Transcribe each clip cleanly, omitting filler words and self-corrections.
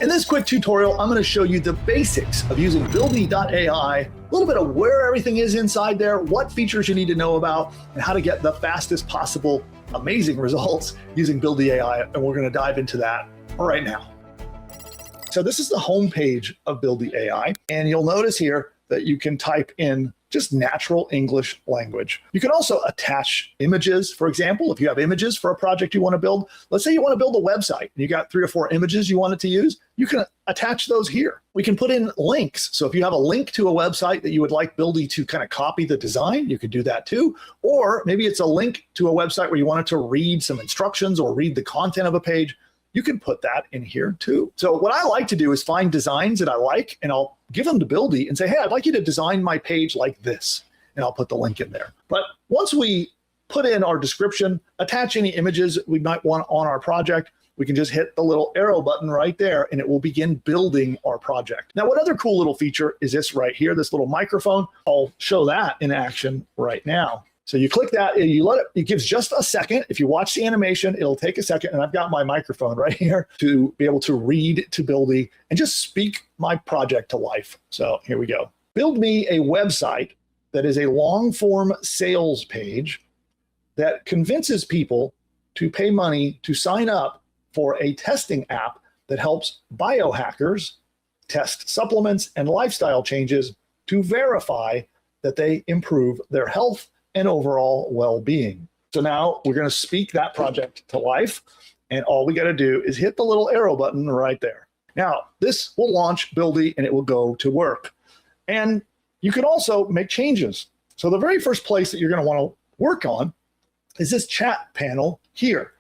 In this quick tutorial, I'm going to show you the basics of using Buildy AI, a little bit of where everything is inside there, what features you need to know about, and how to get the fastest possible amazing results using Buildy AI. And we're going to dive into that right now. So this is the home page of Buildy AI, and you'll notice here that you can type in just natural English language. You can also attach images. For example, if you have images for a project you want to build, let's say you want to build a website and you got 3 or 4 images you want it to use, you can attach those here. We can put in links. So if you have a link to a website that you would like Buildy to kind of copy the design, you could do that too. Or maybe it's a link to a website where you wanted to read some instructions or read the content of a page. You can put that in here too. So what I like to do is find designs that I like, and I'll give them to Buildy and say, hey, I'd like you to design my page like this. And I'll put the link in there. But once we put in our description, attach any images we might want on our project, we can just hit the little arrow button right there and it will begin building our project. Now, what other cool little feature is this right here, this little microphone? I'll show that in action right now. So you click that, you let it gives just a second. If you watch the animation, it'll take a second. And I've got my microphone right here to be able to read to Buildy and just speak my project to life. So here we go. Build me a website that is a long form sales page that convinces people to pay money to sign up for a testing app that helps biohackers test supplements and lifestyle changes to verify that they improve their health and overall well-being. So now we're going to speak that project to life, and all we got to do is hit the little arrow button right there. Now, this will launch Buildy and it will go to work. And you can also make changes. So the very first place that you're going to want to work on is this chat panel here.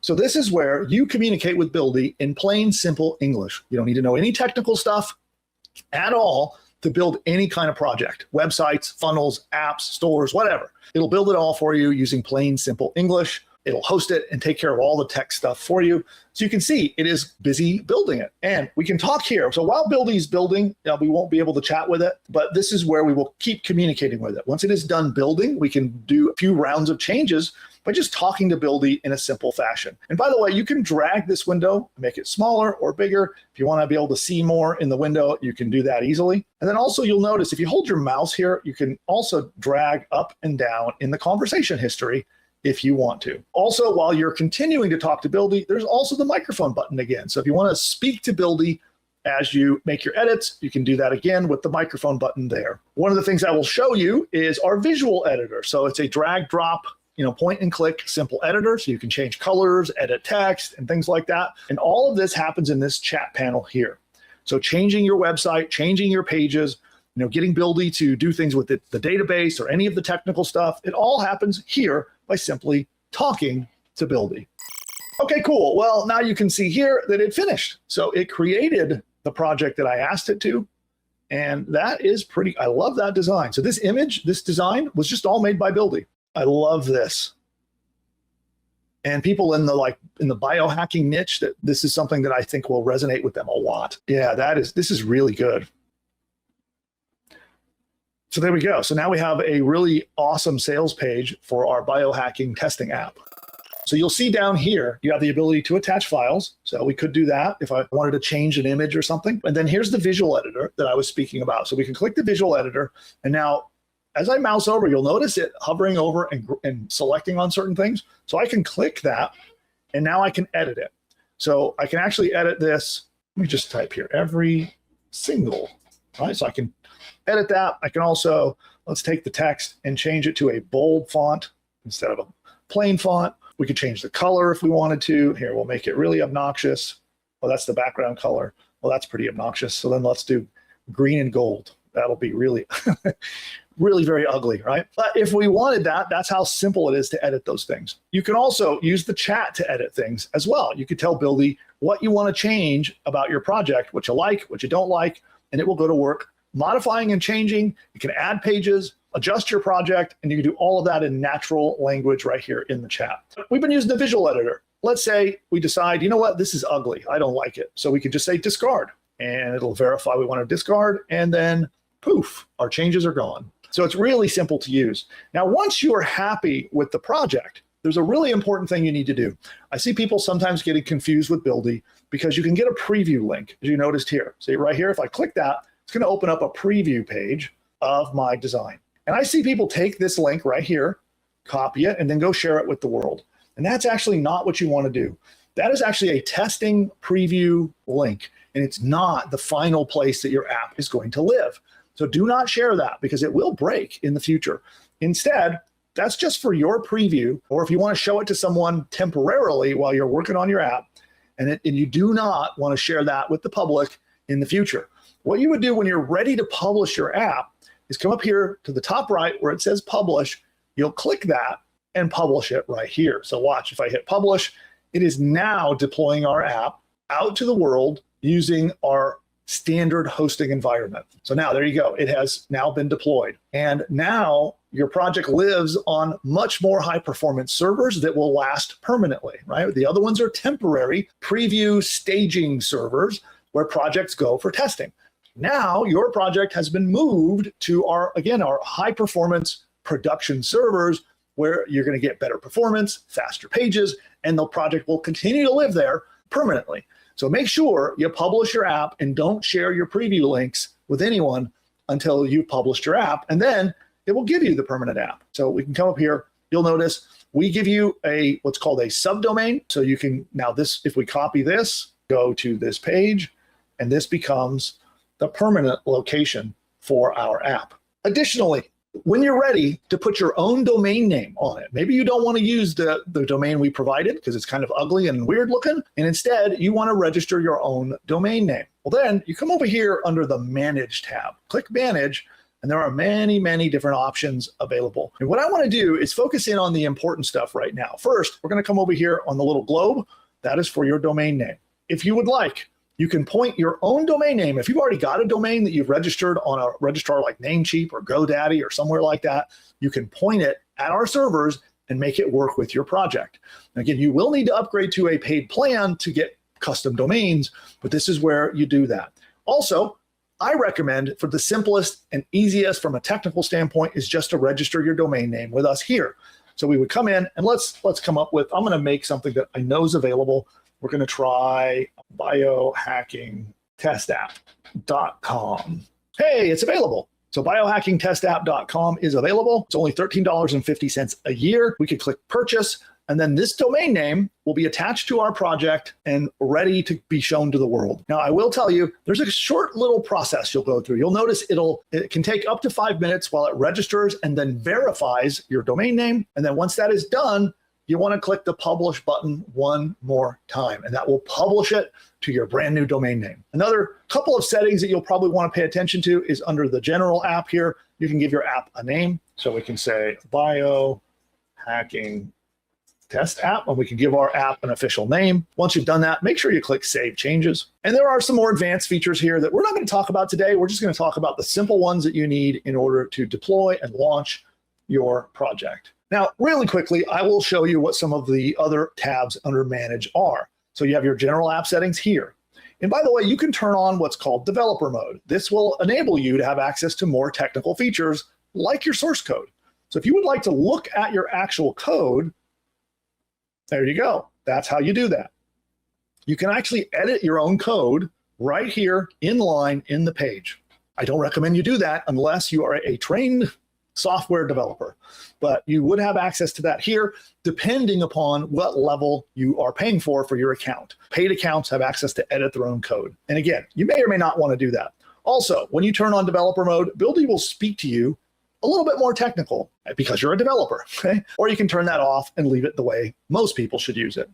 So this is where you communicate with Buildy in plain, simple English. You don't need to know any technical stuff at all to build any kind of project, websites, funnels, apps, stores, whatever. It'll build it all for you using plain, simple English. It'll host it and take care of all the tech stuff for you. So you can see it is busy building it. And we can talk here. So while Buildy's building, we won't be able to chat with it, but this is where we will keep communicating with it. Once it is done building, we can do a few rounds of changes by just talking to Buildy in a simple fashion. And by the way, you can drag this window, make it smaller or bigger. If you want to be able to see more in the window, you can do that easily. And then also you'll notice if you hold your mouse here, you can also drag up and down in the conversation history if you want to. Also, while you're continuing to talk to Buildy, there's also the microphone button again. So if you want to speak to Buildy as you make your edits, you can do that again with the microphone button there. One of the things I will show you is our visual editor. So it's a drag drop, point and click simple editor. So you can change colors, edit text, and things like that. And all of this happens in this chat panel here. So changing your website, changing your pages, getting Buildy to do things with the database or any of the technical stuff, it all happens here by simply talking to Buildy. Okay, cool. Well, now you can see here that it finished. So it created the project that I asked it to. And that is pretty, I love that design. So this image, this design was just all made by Buildy. I love this. And people in the biohacking niche, that this is something that I think will resonate with them a lot. Yeah, this is really good. So there we go. So now we have a really awesome sales page for our biohacking testing app. So you'll see down here, you have the ability to attach files. So we could do that if I wanted to change an image or something. And then here's the visual editor that I was speaking about. So we can click the visual editor. And now as I mouse over, you'll notice it hovering over and selecting on certain things. So I can click that and now I can edit it. So I can actually edit this. Let me just type here, every single, right? So I can edit that. I can also, let's take the text and change it to a bold font instead of a plain font. We could change the color if we wanted to. Here, we'll make it really obnoxious. Well, that's the background color. Well, that's pretty obnoxious. So then let's do green and gold. That'll be really, really very ugly, right? But if we wanted that, that's how simple it is to edit those things. You can also use the chat to edit things as well. You could tell Buildy what you want to change about your project, what you like, what you don't like, and it will go to work modifying and changing. You can add pages, adjust your project, and you can do all of that in natural language right here in the chat. We've been using the visual editor. Let's say we decide, you know what, this is ugly. I don't like it. So we can just say discard, and it'll verify we want to discard, and then poof, our changes are gone. So it's really simple to use. Now, once you are happy with the project, there's a really important thing you need to do. I see people sometimes getting confused with Buildy because you can get a preview link, as you noticed here. See right here, if I click that, it's going to open up a preview page of my design. And I see people take this link right here, copy it, and then go share it with the world. And that's actually not what you want to do. That is actually a testing preview link, and it's not the final place that your app is going to live. So do not share that because it will break in the future. Instead, that's just for your preview, or if you want to show it to someone temporarily while you're working on your app, and you do not want to share that with the public in the future. What you would do when you're ready to publish your app is come up here to the top right where it says publish. You'll click that and publish it right here. So watch, if I hit publish, it is now deploying our app out to the world using our standard hosting environment. So now there you go. It has now been deployed. And now your project lives on much more high performance servers that will last permanently, right? The other ones are temporary preview staging servers where projects go for testing. Now your project has been moved to our high performance production servers where you're going to get better performance, faster pages, and the project will continue to live there permanently. So make sure you publish your app and don't share your preview links with anyone until you've published your app, and then it will give you the permanent app. So we can come up here. You'll notice we give you what's called a subdomain. So you can now if we copy this, go to this page, and this becomes the permanent location for our app. Additionally, when you're ready to put your own domain name on it, maybe you don't want to use the domain we provided because it's kind of ugly and weird looking, and instead you want to register your own domain name. Well, then you come over here under the Manage tab, click Manage, and there are many, many different options available. And what I want to do is focus in on the important stuff right now. First, we're going to come over here on the little globe. That is for your domain name. If you would like, you can point your own domain name. If you've already got a domain that you've registered on a registrar like Namecheap or GoDaddy or somewhere like that, you can point it at our servers and make it work with your project. And again, you will need to upgrade to a paid plan to get custom domains, but this is where you do that. Also, I recommend for the simplest and easiest from a technical standpoint is just to register your domain name with us here. So we would come in and let's come up with, I'm going to make something that I know is available. We're going to try biohackingtestapp.com. Hey, it's available. So biohackingtestapp.com is available. It's only $13.50 a year. We could click purchase, and then this domain name will be attached to our project and ready to be shown to the world. Now, I will tell you, there's a short little process you'll go through. You'll notice it can take up to 5 minutes while it registers and then verifies your domain name. And then once that is done, you want to click the publish button one more time, and that will publish it to your brand new domain name. Another couple of settings that you'll probably want to pay attention to is under the general app here. You can give your app a name. So we can say biohacking test app, and we can give our app an official name. Once you've done that, make sure you click Save Changes. And there are some more advanced features here that we're not going to talk about today. We're just going to talk about the simple ones that you need in order to deploy and launch your project. Now, really quickly, I will show you what some of the other tabs under Manage are. So you have your general app settings here. And by the way, you can turn on what's called developer mode. This will enable you to have access to more technical features like your source code. So if you would like to look at your actual code, there you go. That's how you do that. You can actually edit your own code right here in line in the page. I don't recommend you do that unless you are a trained software developer, but you would have access to that here depending upon what level you are paying for your account. Paid accounts have access to edit their own code. And again, you may or may not want to do that. Also, when you turn on developer mode, Buildy will speak to you a little bit more technical because you're a developer, okay? Or you can turn that off and leave it the way most people should use it.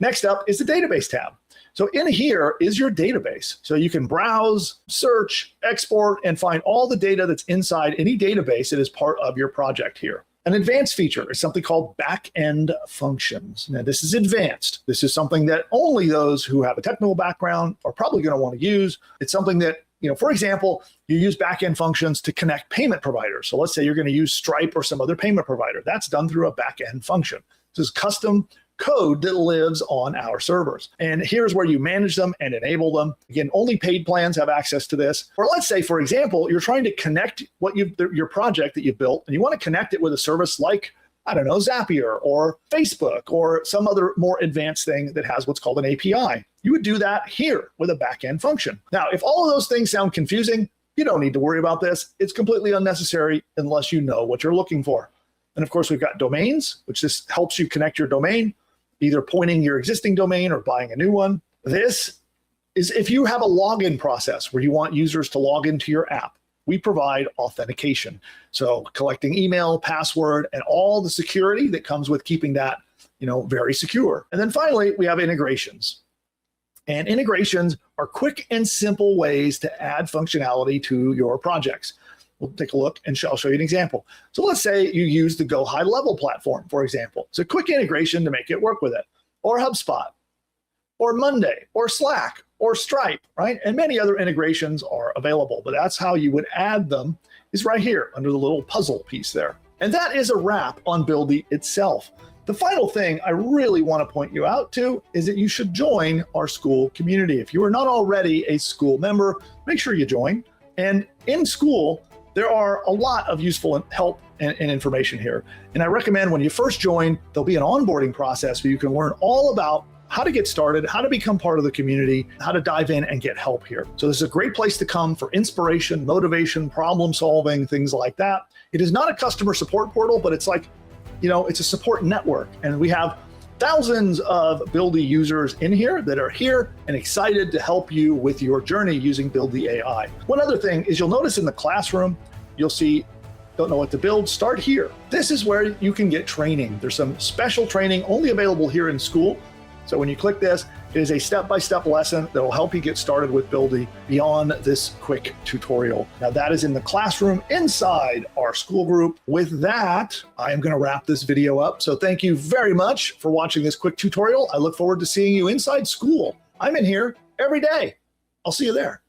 Next up is the database tab. So in here is your database. So you can browse, search, export, and find all the data that's inside any database that is part of your project here. An advanced feature is something called backend functions. Now this is advanced. This is something that only those who have a technical background are probably going to want to use. It's something that, for example, you use backend functions to connect payment providers. So let's say you're going to use Stripe or some other payment provider. That's done through a backend function. This is custom code that lives on our servers. And here's where you manage them and enable them. Again, only paid plans have access to this. Or let's say, for example, you're trying to connect your project that you built, and you want to connect it with a service like I don't know, Zapier or Facebook or some other more advanced thing that has what's called an API. You would do that here with a backend function. Now, if all of those things sound confusing, you don't need to worry about this. It's completely unnecessary unless you know what you're looking for. And of course, we've got domains, which just helps you connect your domain, either pointing your existing domain or buying a new one. This is if you have a login process where you want users to log into your app. We provide authentication. So collecting email, password, and all the security that comes with keeping that, very secure. And then finally, we have integrations. And integrations are quick and simple ways to add functionality to your projects. We'll take a look and I'll show you an example. So let's say you use the Go High Level platform, for example. It's a quick integration to make it work with it, or HubSpot, or Monday, or Slack, or Stripe, right? And many other integrations are available, but that's how you would add them is right here under the little puzzle piece there. And that is a wrap on Buildy itself. The final thing I really want to point you out to is that you should join our school community. If you are not already a school member, make sure you join. And in school, there are a lot of useful help and information here. And I recommend when you first join, there'll be an onboarding process where you can learn all about how to get started, how to become part of the community, how to dive in and get help here. So this is a great place to come for inspiration, motivation, problem solving, things like that. It is not a customer support portal, but it's like, it's a support network. And we have thousands of Buildy users in here that are here and excited to help you with your journey using Buildy AI. One other thing is you'll notice in the classroom, you'll see, don't know what to build, start here. This is where you can get training. There's some special training only available here in school. So when you click this, it is a step-by-step lesson that will help you get started with Buildy beyond this quick tutorial. Now that is in the classroom inside our school group. With that, I am going to wrap this video up. So thank you very much for watching this quick tutorial. I look forward to seeing you inside school. I'm in here every day. I'll see you there.